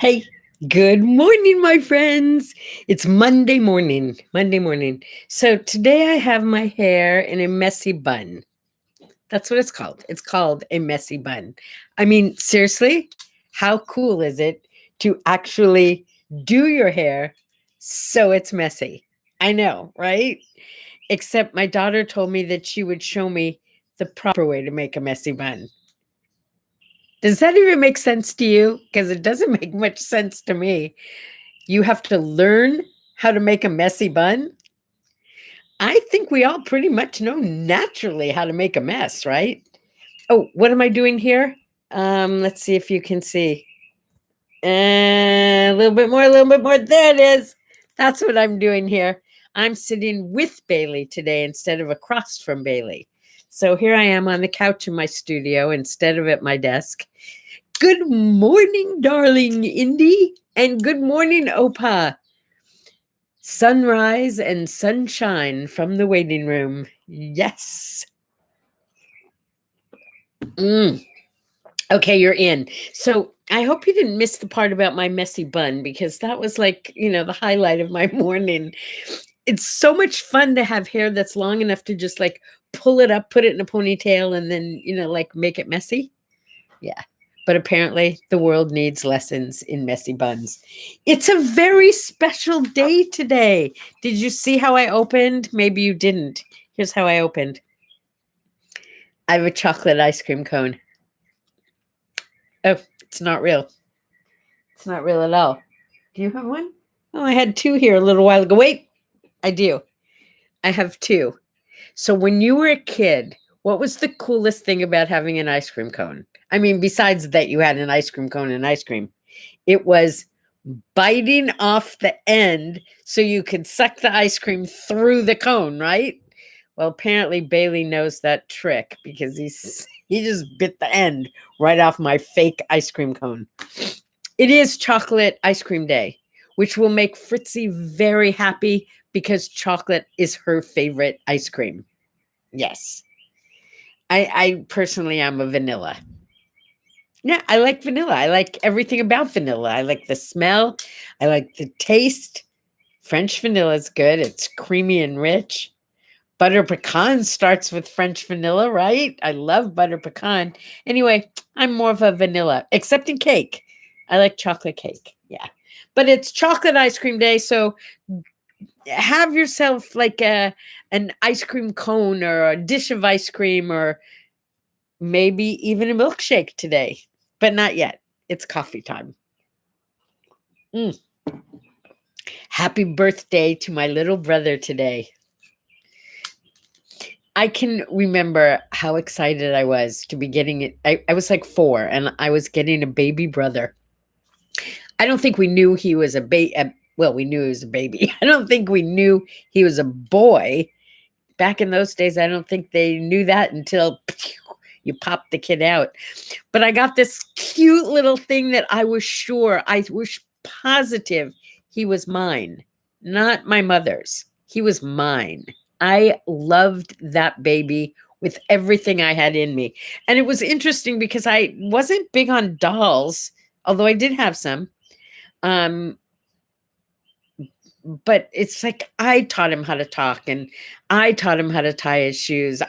Hey, good morning, my friends. It's Monday morning. Monday morning. So today I have my hair in a messy bun. That's what it's called. It's called a messy bun. I mean, seriously, how cool is it to actually do your hair so it's messy? I know, right? Except my daughter told me that she would show me the proper way to make a messy bun. Does that even make sense to you? Because it doesn't make much sense to me. You have to learn how to make a messy bun. I think we all pretty much know naturally how to make a mess, right? Oh, what am I doing here? Let's see if you can see. A little bit more, a little bit more. There it is. That's what I'm doing here. I'm sitting with Bailey today instead of across from Bailey. So here I am on the couch in my studio instead of at my desk. Good morning, darling Indy. And good morning, Opa. Sunrise and sunshine from the waiting room. Yes. Okay, you're in. So I hope you didn't miss the part about my messy bun because that was like, the highlight of my morning. It's so much fun to have hair that's long enough to just like pull it up, put it in a ponytail, and then, like make it messy. Yeah. But apparently the world needs lessons in messy buns. It's a very special day today. Did you see how I opened? Maybe you didn't. Here's how I opened. I have a chocolate ice cream cone. Oh, it's not real. It's not real at all. Do you have one? Oh, I had two here a little while ago. Wait, I do. I have two. So when you were a kid, what was the coolest thing about having an ice cream cone? I mean, besides that you had an ice cream cone and ice cream, it was biting off the end so you could suck the ice cream through the cone, right? Well, apparently Bailey knows that trick because he just bit the end right off my fake ice cream cone. It is chocolate ice cream day, which will make Fritzy very happy because chocolate is her favorite ice cream. Yes. I personally am a vanilla. Yeah, I like vanilla. I like everything about vanilla. I like the smell. I like the taste. French vanilla is good. It's creamy and rich. Butter pecan starts with French vanilla, right? I love butter pecan. Anyway, I'm more of a vanilla, except in cake. I like chocolate cake. Yeah. But it's chocolate ice cream day, so have yourself like an ice cream cone or a dish of ice cream or maybe even a milkshake today. But not yet. It's coffee time. Mm. Happy birthday to my little brother today. I can remember how excited I was to be getting it. I was like 4 and I was getting a baby brother. I don't think we knew he was a baby. Well, we knew he was a baby. I don't think we knew he was a boy. Back in those days, I don't think they knew that until you popped the kid out. But I got this cute little thing that I was positive he was mine, not my mother's. He was mine. I loved that baby with everything I had in me. And it was interesting because I wasn't big on dolls, although I did have some. But it's like I taught him how to talk and I taught him how to tie his shoes.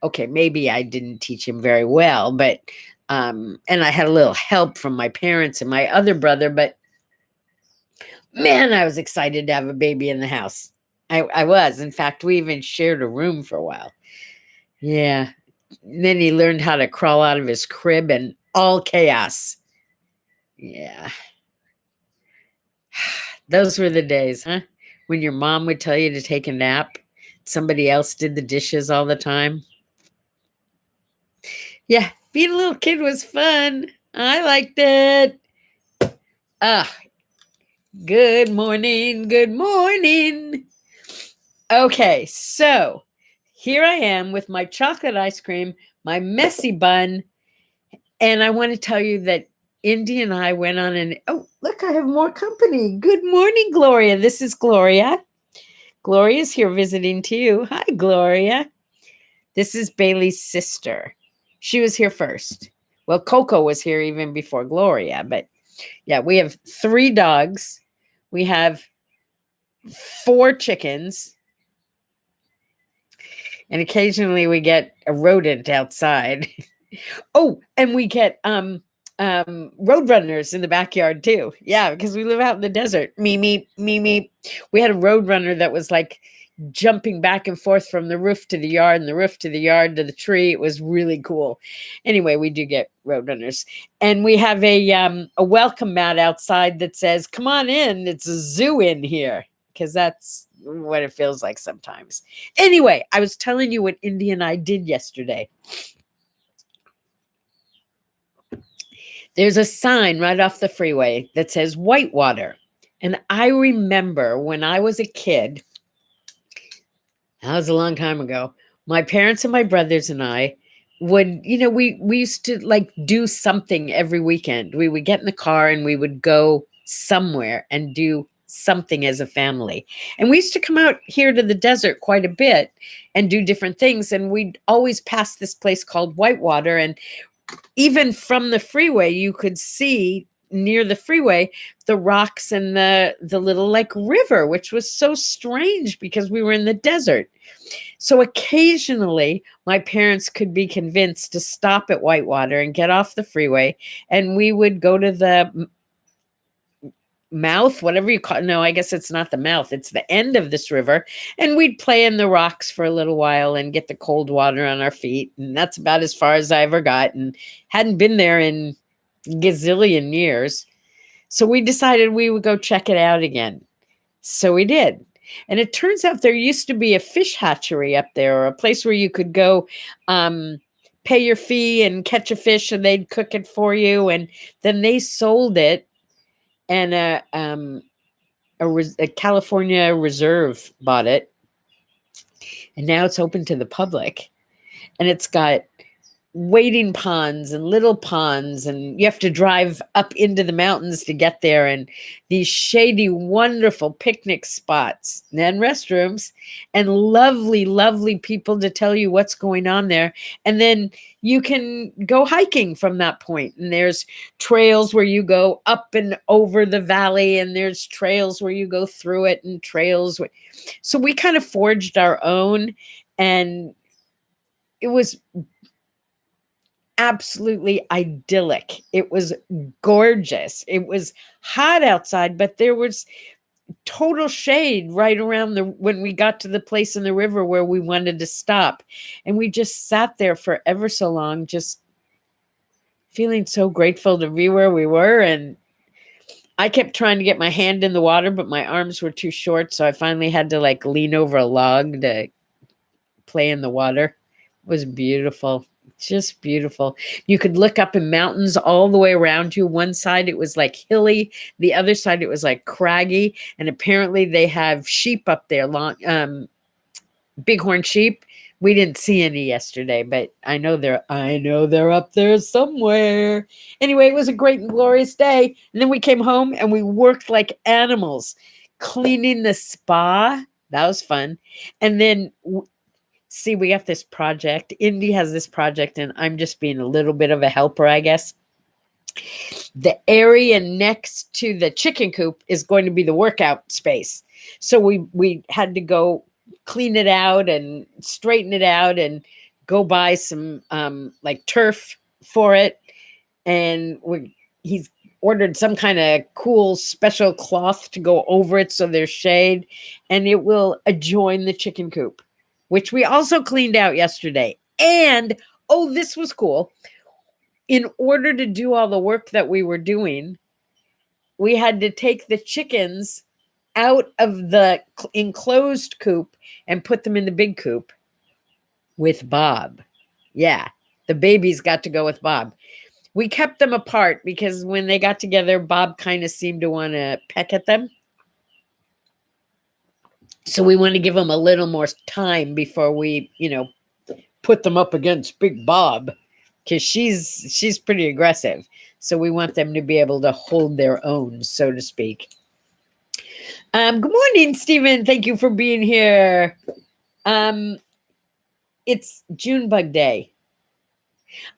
Okay, maybe I didn't teach him very well, but and I had a little help from my parents and my other brother, but man, I was excited to have a baby in the house. I was. In fact, we even shared a room for a while. Yeah. And then he learned how to crawl out of his crib and all chaos. Yeah. Those were the days, huh? When your mom would tell you to take a nap, somebody else did the dishes all the time. Yeah, being a little kid was fun. I liked it. Ah, good morning. Good morning. Okay, so here I am with my chocolate ice cream, my messy bun, and I want to tell you that Indy and I went on look, I have more company. Good morning, Gloria. This is Gloria. Gloria's here visiting too. Hi, Gloria. This is Bailey's sister. She was here first. Well, Coco was here even before Gloria, but Yeah, we have 3 dogs. We have 4 chickens, and occasionally we get a rodent outside. Oh, and we get road runners in the backyard too. Yeah, because we live out in the desert. Me, me, me, me. We had a road runner that was like jumping back and forth from the roof to the yard and the roof to the yard to the tree. It was really cool. Anyway, we do get road runners. And we have a welcome mat outside that says, "Come on in. It's a zoo in here." Because that's what it feels like sometimes. Anyway, I was telling you what Indy and I did yesterday. There's a sign right off the freeway that says Whitewater. And I remember when I was a kid, that was a long time ago, my parents and my brothers and I would, we used to like do something every weekend. We would get in the car and we would go somewhere and do something as a family. And we used to come out here to the desert quite a bit and do different things. And we'd always pass this place called Whitewater. And even from the freeway, you could see near the freeway the rocks and the little like river, which was so strange because we were in the desert. So occasionally my parents could be convinced to stop at Whitewater and get off the freeway, and we would go to the mouth, whatever you call it. No, I guess it's not the mouth, it's the end of this river, and we'd play in the rocks for a little while and get the cold water on our feet. And that's about as far as I ever got, and hadn't been there in gazillion years. So we decided we would go check it out again. So we did. And it turns out there used to be a fish hatchery up there, or a place where you could go pay your fee and catch a fish and they'd cook it for you. And then they sold it, and a California Reserve bought it, and now it's open to the public. And it's got wading ponds and little ponds, and you have to drive up into the mountains to get there, and these shady, wonderful picnic spots and restrooms, and lovely people to tell you what's going on there. And then you can go hiking from that point, and there's trails where you go up and over the valley, and there's trails where you go through it, and trails so we kind of forged our own, and it was absolutely idyllic. It was gorgeous. It was hot outside, but there was total shade right around when we got to the place in the river where we wanted to stop. And we just sat there for ever so long, just feeling so grateful to be where we were. And I kept trying to get my hand in the water, but my arms were too short. So I finally had to like lean over a log to play in the water. It was beautiful. Just beautiful. You could look up in mountains all the way around you. One side it was like hilly, the other side it was like craggy, and apparently they have sheep up there, long bighorn sheep. We didn't see any yesterday, but I know they're up there somewhere. Anyway, it was a great and glorious day. And then we came home and we worked like animals, cleaning the spa. That was fun. And then see, we got this project. Indy has this project, and I'm just being a little bit of a helper, I guess. The area next to the chicken coop is going to be the workout space. So we had to go clean it out and straighten it out and go buy some like turf for it. And he's ordered some kind of cool special cloth to go over it so there's shade, and it will adjoin the chicken coop, which we also cleaned out yesterday. And, oh, this was cool. In order to do all the work that we were doing, we had to take the chickens out of the enclosed coop and put them in the big coop with Bob. Yeah, the babies got to go with Bob. We kept them apart because when they got together, Bob kind of seemed to want to peck at them. So we want to give them a little more time before we, put them up against Big Bob, because she's pretty aggressive. So we want them to be able to hold their own, so to speak. Good morning, Stephen. Thank you for being here. It's June Bug Day.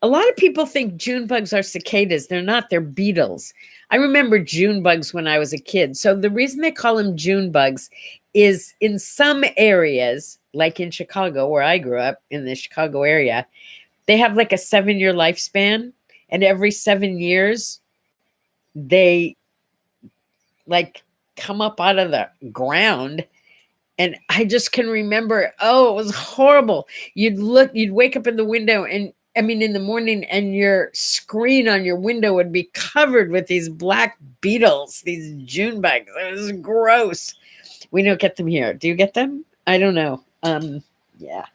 A lot of people think June bugs are cicadas. They're not, they're beetles. I remember June bugs when I was a kid. So the reason they call them June bugs is in some areas, like in Chicago, where I grew up in the Chicago area, they have like a 7-year lifespan. And every 7 years, they like come up out of the ground. And I just can remember, oh, it was horrible. You'd wake up in the window and in the morning, and your screen on your window would be covered with these black beetles, these June bugs. It was gross. We don't get them here. Do you get them? I don't know. Yeah.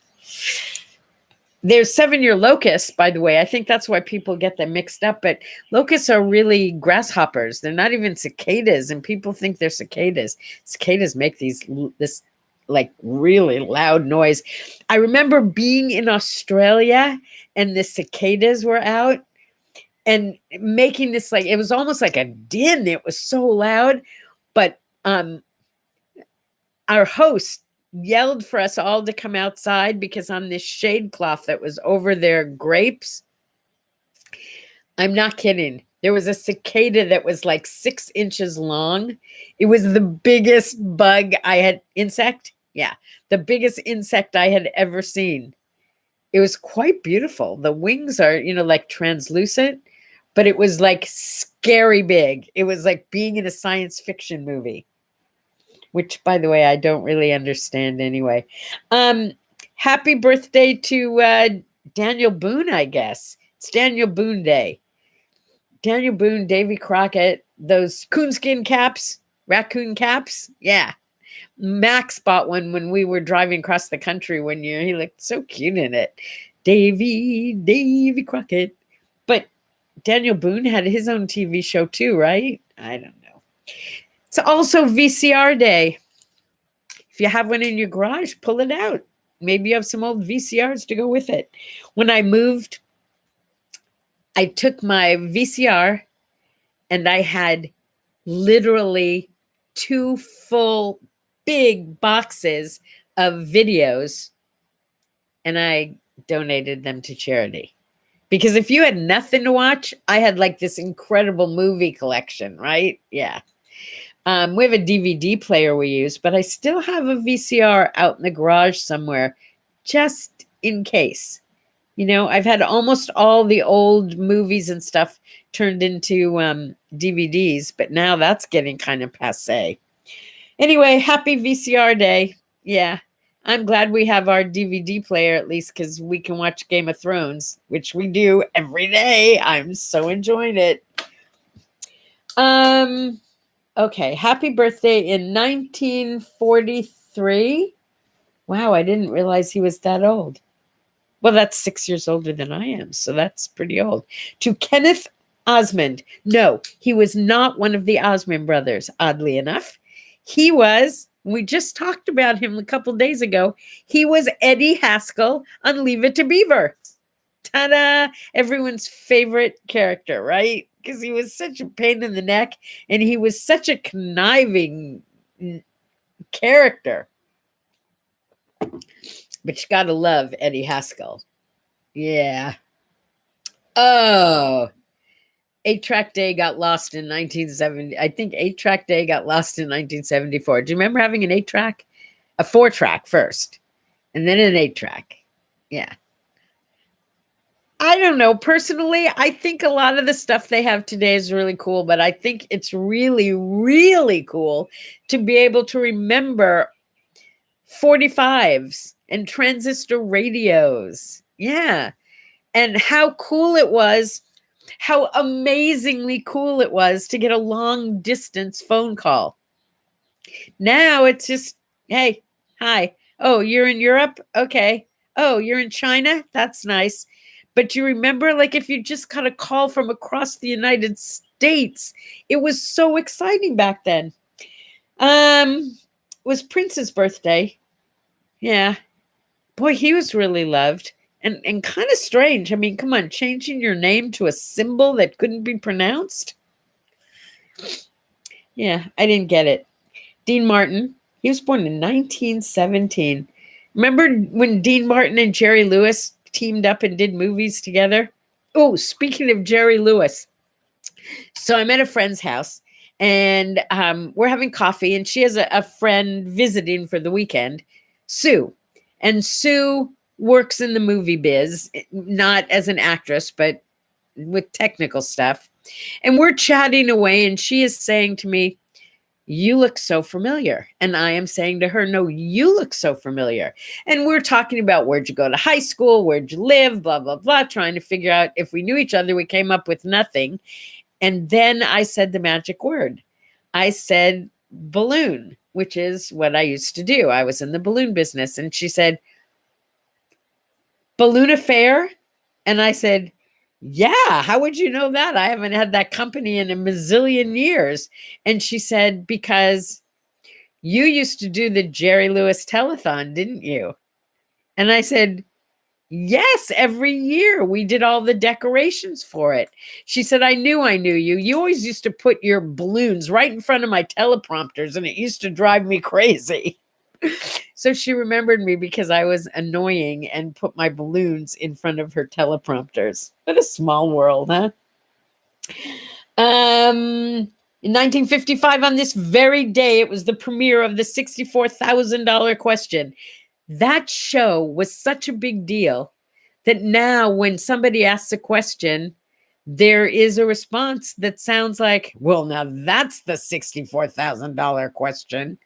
There's 7-year locusts, by the way. I think that's why people get them mixed up. But locusts are really grasshoppers. They're not even cicadas, and people think they're cicadas. Cicadas make this like really loud noise. I remember being in Australia, and the cicadas were out and making this, like, it was almost like a din. It was so loud. But our host yelled for us all to come outside, because on this shade cloth that was over their grapes, I'm not kidding, there was a cicada that was like 6 inches long. It was the biggest insect. Yeah, the biggest insect I had ever seen. It was quite beautiful. The wings are, like translucent, but it was like scary big. It was like being in a science fiction movie, which, by the way, I don't really understand anyway. Happy birthday to Daniel Boone, I guess. It's Daniel Boone Day. Daniel Boone, Davy Crockett, those coonskin caps, raccoon caps. Yeah. Max bought one when we were driving across the country one year. He looked so cute in it. Davy Crockett. But Daniel Boone had his own TV show too, right? I don't know. It's also VCR day. If you have one in your garage, pull it out. Maybe you have some old VCRs to go with it. When I moved, I took my VCR, and I had literally 2 full big boxes of videos, and I donated them to charity. Because if you had nothing to watch, I had like this incredible movie collection, right? Yeah. We have a DVD player we use, but I still have a VCR out in the garage somewhere, just in case. I've had almost all the old movies and stuff turned into DVDs, but now that's getting kind of passé. Anyway, happy VCR day. Yeah, I'm glad we have our DVD player, at least, because we can watch Game of Thrones, which we do every day. I'm so enjoying it. Okay, happy birthday in 1943. Wow, I didn't realize he was that old. Well, that's 6 years older than I am, so that's pretty old. To Kenneth Osmond. No, he was not one of the Osmond brothers, oddly enough. He was, we just talked about him a couple days ago, he was Eddie Haskell on Leave It to Beaver. Ta-da! Everyone's favorite character, right? Because he was such a pain in the neck, and he was such a conniving character. But you gotta love Eddie Haskell. Yeah. Oh, 8-Track Day got lost in 1970. I think 8-Track Day got lost in 1974. Do you remember having an 8-track? A 4-track first, and then an 8-track. Yeah. I don't know. Personally, I think a lot of the stuff they have today is really cool, but I think it's really, really cool to be able to remember 45s and transistor radios. Yeah. And how cool it was, how amazingly cool it was to get a long distance phone call. Now it's just, hey, hi. Oh, you're in Europe? Okay. Oh, you're in China? That's nice. But you remember, like, if you just got a call from across the United States, it was so exciting back then. It was Prince's birthday. Yeah. Boy, he was really loved and kind of strange. I mean, come on, changing your name to a symbol that couldn't be pronounced. Yeah, I didn't get it. Dean Martin, he was born in 1917. Remember when Dean Martin and Jerry Lewis teamed up and did movies together. Oh, speaking of Jerry Lewis. So I'm at a friend's house and we're having coffee, and she has a friend visiting for the weekend, Sue. And Sue works in the movie biz, not as an actress, but with technical stuff. And we're chatting away, and she is saying to me, "You look so familiar." And I am saying to her, "No, you look so familiar." And we're talking about where'd you go to high school, where'd you live, blah, blah, blah, trying to figure out if we knew each other. We came up with nothing. And then I said the magic word. I said balloon, which is what I used to do. I was in the balloon business. And she said, "Balloon affair?" And I said, "Yeah, how would you know that? I haven't had that company in a mazillion years." And she said, "Because you used to do the Jerry Lewis telethon, didn't you?" And I said, "Yes, every year we did all the decorations for it." She said, I knew you. You always used to put your balloons right in front of my teleprompters, and it used to drive me crazy." So she remembered me because I was annoying and put my balloons in front of her teleprompters. What a small world, huh? In 1955, on this very day, it was the premiere of the $64,000 question. That show was such a big deal that now when somebody asks a question, there is a response that sounds like, well, now that's the $64,000 question.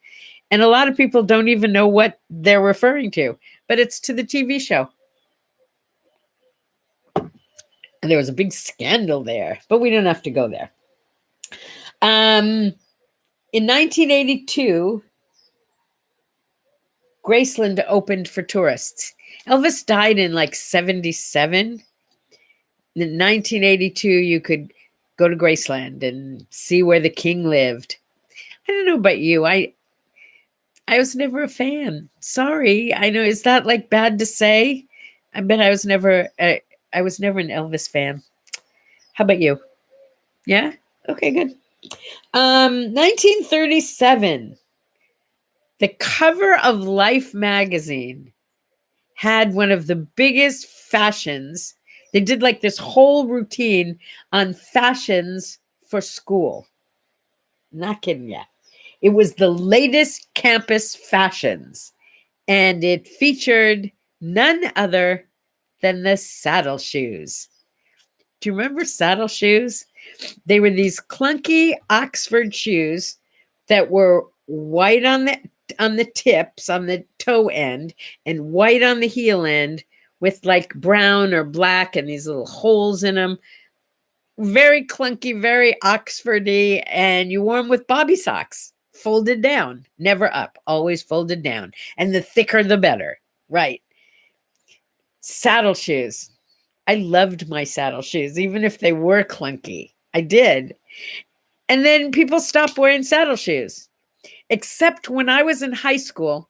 And a lot of people don't even know what they're referring to, but it's to the TV show. And there was a big scandal there, but we don't have to go there. In 1982, Graceland opened for tourists. Elvis died in like 77. In 1982, you could go to Graceland and see where the king lived. I don't know about you. I was never a fan. Sorry. I know. Is that like bad to say? I bet I was never an Elvis fan. How about you? Yeah? Okay, good. 1937. The cover of Life magazine had one of the biggest fashions. They did like this whole routine on fashions for school. Not kidding you. It was the latest campus fashions, and it featured none other than the saddle shoes. Do you remember saddle shoes? They were these clunky Oxford shoes that were white on the tips, on the toe end, and white on the heel end with like brown or black and these little holes in them. Very clunky, very Oxfordy, and you wore them with bobby socks, folded down, never up, always folded down. And the thicker, the better. Right. Saddle shoes. I loved my saddle shoes, even if they were clunky. I did. And then people stopped wearing saddle shoes. Except when I was in high school,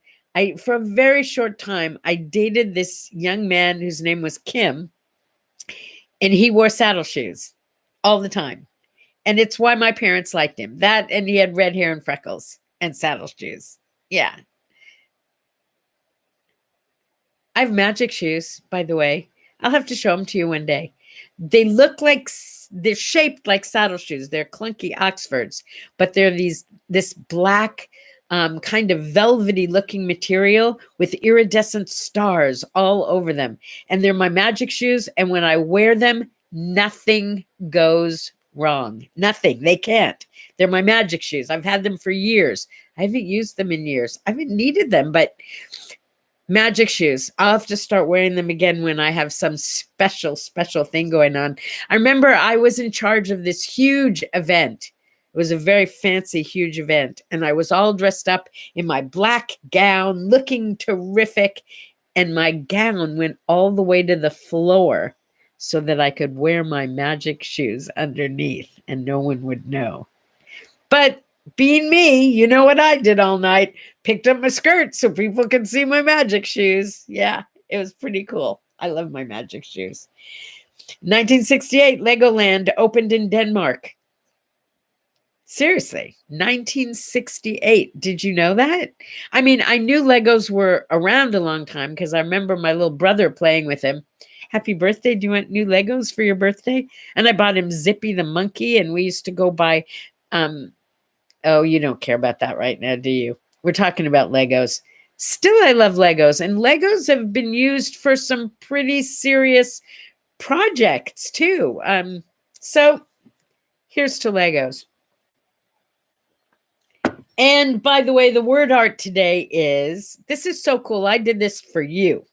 for a very short time, I dated this young man whose name was Kim, and he wore saddle shoes all the time. And it's why my parents liked him. That, and he had red hair and freckles and saddle shoes. Yeah. I have magic shoes, by the way. I'll have to show them to you one day. They look like, they're shaped like saddle shoes. They're clunky Oxfords, but they're this black, kind of velvety looking material with iridescent stars all over them. And they're my magic shoes. And when I wear them, nothing goes wrong. Nothing. They can't. They're my magic shoes. I've had them for years. I haven't used them in years. I haven't needed them, but magic shoes. I'll have to start wearing them again when I have some special thing going on. I remember I was in charge of this huge event. It was a very fancy, huge event. And I was all dressed up in my black gown, looking terrific. And my gown went all the way to the floor so that I could wear my magic shoes underneath and no one would know. But being me, you know what I did all night? Picked up my skirt so people could see my magic shoes. Yeah, it was pretty cool. I love my magic shoes. 1968, Legoland opened in Denmark. Seriously, 1968. Did you know that? I mean, I knew Legos were around a long time because I remember my little brother playing with them. happy birthday. Do you want new Legos for your birthday? And I bought him Zippy the monkey, and we used to go buy, oh, you don't care about that right now, do you? We're talking about Legos. Still, I love Legos, and Legos have been used for some pretty serious projects too. So here's to Legos. And by the way, the word art today is, this is so cool. I did this for you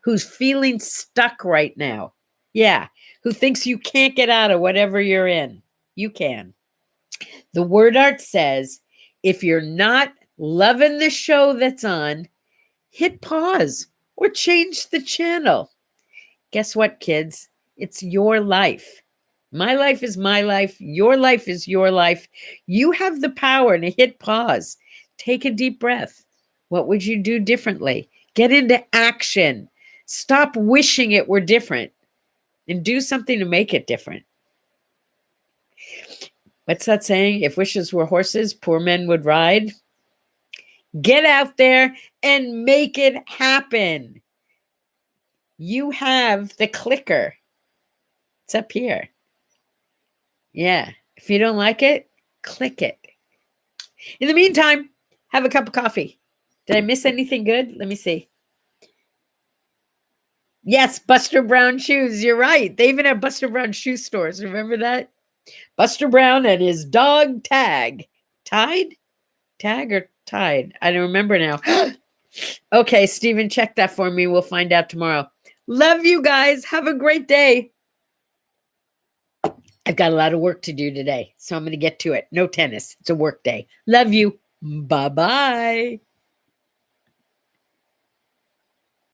who's feeling stuck right now. Yeah, who thinks you can't get out of whatever you're in. You can. The word art says, if you're not loving the show that's on, hit pause or change the channel. Guess what, kids? It's your life. My life is my life. Your life is your life. You have the power to hit pause. Take a deep breath. What would you do differently? Get into action. Stop wishing it were different and do something to make it different. What's that saying? If wishes were horses, poor men would ride. Get out there and make it happen. You have the clicker. It's up here. Yeah. If you don't like it, click it. In the meantime, have a cup of coffee. Did I miss anything good? Let me see. Yes, Buster Brown shoes. You're right. They even have Buster Brown shoe stores. Remember that? Buster Brown and his dog Tag. Tide? Tag or Tide? I don't remember now. Okay, Stephen, check that for me. We'll find out tomorrow. Love you guys. Have a great day. I've got a lot of work to do today, so I'm going to get to it. No tennis. It's a work day. Love you. Bye-bye.